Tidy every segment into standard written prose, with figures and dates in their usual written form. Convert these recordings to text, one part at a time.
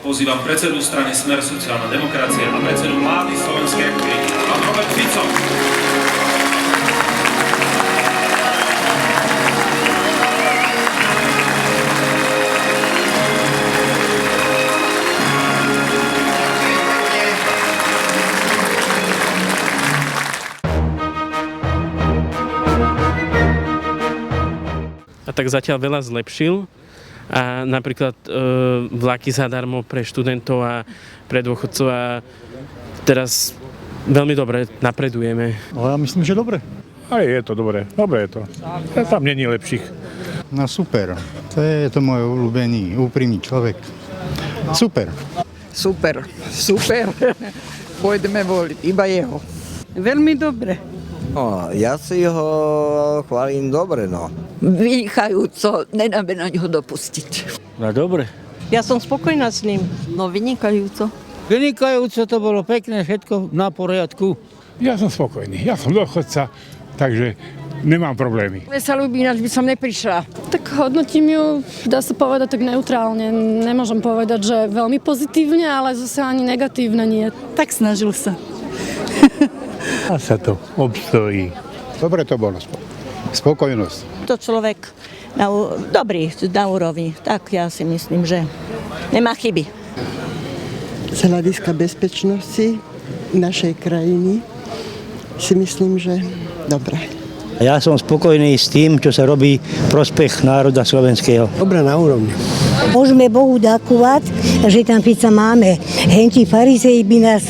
pozývam predsedu strany Smer sociálna demokracia a predsedu vlády Slovenskej republiky, pán Robert Fico. A tak zatiaľ veľa zlepšil. A napríklad vlaky zadarmo pre študentov a pre dôchodcov a teraz veľmi dobre napredujeme. No ja myslím, že dobre. Ale je to dobre, dobre je to. Tam není lepších. No super, to je to môj obľúbený, úprimný človek. Super. Super. Pôjdeme voliť, iba jeho. Veľmi dobre. No, ja si ho chválim dobre, no. Vynikajúco, nedáme na ňo dopustiť. No dobre. Ja som spokojná s ním. No vynikajúco. Vynikajúco, to bolo pekné, všetko na poriadku. Ja som spokojný, ja som dôchodca, takže nemám problémy. Mne sa ľúbi, ináč by som neprišla. Tak hodnotím ju, dá sa povedať tak neutrálne. Nemôžem povedať, že veľmi pozitívne, ale zase ani negatívne nie. Tak snažil sa. A sa to obstojí. Dobre to bolo, spokojnosť. To človek dobrý, na úrovni. Tak ja si myslím, že nemá chyby. Z hľadiska bezpečnosti našej krajiny si myslím, že dobre. Ja som spokojný s tým, čo sa robí prospech národa slovenského. Dobre na úrovni. Môžeme Bohu ďakovať, že tam pizza máme. Henti farizei by nás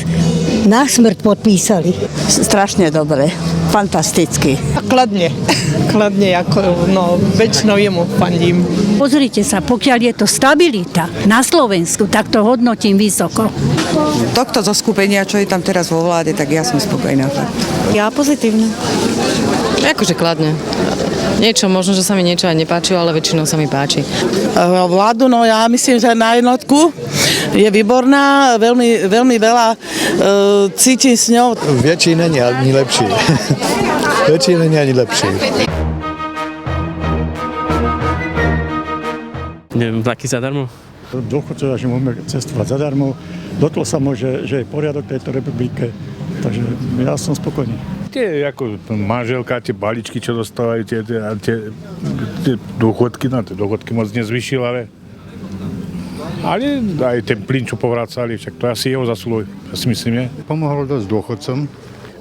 na smrť podpísali. Strašne dobre, fantasticky. Kladne, ako, no, väčšinou jemu fandím. Pozrite sa, pokiaľ je to stabilita na Slovensku, tak to hodnotím vysoko. Tohto zoskupenia, čo je tam teraz vo vláde, tak ja som spokojná. Ja pozitívne. Akože kladne. Niečo, možno, že sa mi niečo aj nepáčilo, ale väčšinou sa mi páči. Vládu, no ja myslím, že na jednotku je výborná, veľmi veľa cítim s ňou. Väčšina nie ani lepší. Väčšina nie ani lepší. Neviem, vlaky zadarmo? Dôchodcovia, že môžeme cestovať zadarmo. Dotklo sa môže, že je poriadok tejto republike. Takže ja som spokojný. Tie ako manželka, tie balíčky, čo dostávajú, tie dôchodky, no tie dôchodky moc nezvyšil, ale aj ten plyn, čo povracali, však to asi jeho zaslúj, ja si myslím, nie? Pomohol dosť dôchodcom.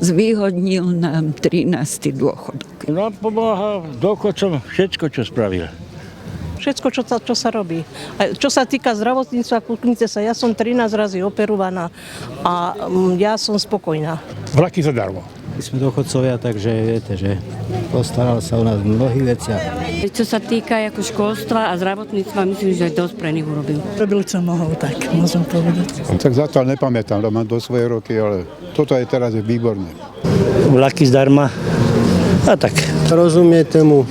Zvýhodnil nám 13. dôchodok. No pomáha dôchodcom všetko, čo spravil. Všetko, čo sa robí. A čo sa týka zdravotníctva, kúknite sa, ja som 13 razy operovaná a ja som spokojná. Vlaky zadarmo. My sme dôchodcovia, takže viete, že postaral sa o nás v mnohých veciach. Čo sa týka ako školstva a zdravotníctva, myslím, že dosť pre nich urobil. Robil, čo mohol, tak môžem povedať. Tak zatiaľ nepamätám, lebo mám do svoje roky, ale toto je teraz výborné. Vlaky zdarma. A tak. Rozumie tomu.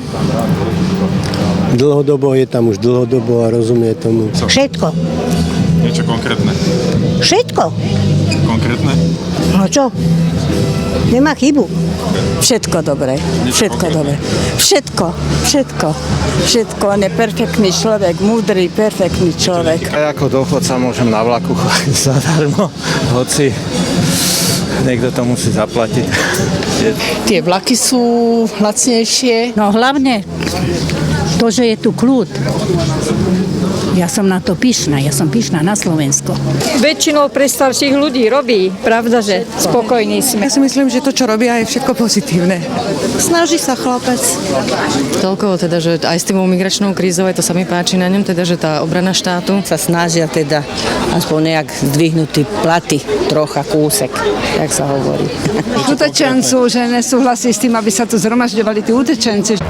Dlhodobo je tam už dlhodobo a rozumie tomu. Všetko. Niečo konkrétne. Všetko. Konkrétne? No čo? Nemá chybu. Všetko dobre. Všetko dobre. Všetko. On je perfektný človek, múdry, perfektný človek. Ja ako dôchodca môžem na vlaku chodiť zadarmo, hoci niekto to musí zaplatiť. Tie vlaky sú lacnejšie. No hlavne to, že je tu kľud. Ja som na to pyšná, ja som pyšná na Slovensko. Väčšinou pre starších ľudí robí, pravda, že spokojní sme. Ja si myslím, že to, čo robia, je všetko pozitívne. Snaží sa chlapec. Toľko teda, že aj s tým migračnou krízou, aj to sa mi páči na ňom, teda, že tá obrana štátu. Sa snažia teda aspoň nejak zdvihnutí platy, trocha kúsek, jak sa hovorí. Utečencu, že nesúhlasí s tým, aby sa tu zhromažďovali tí utečenci.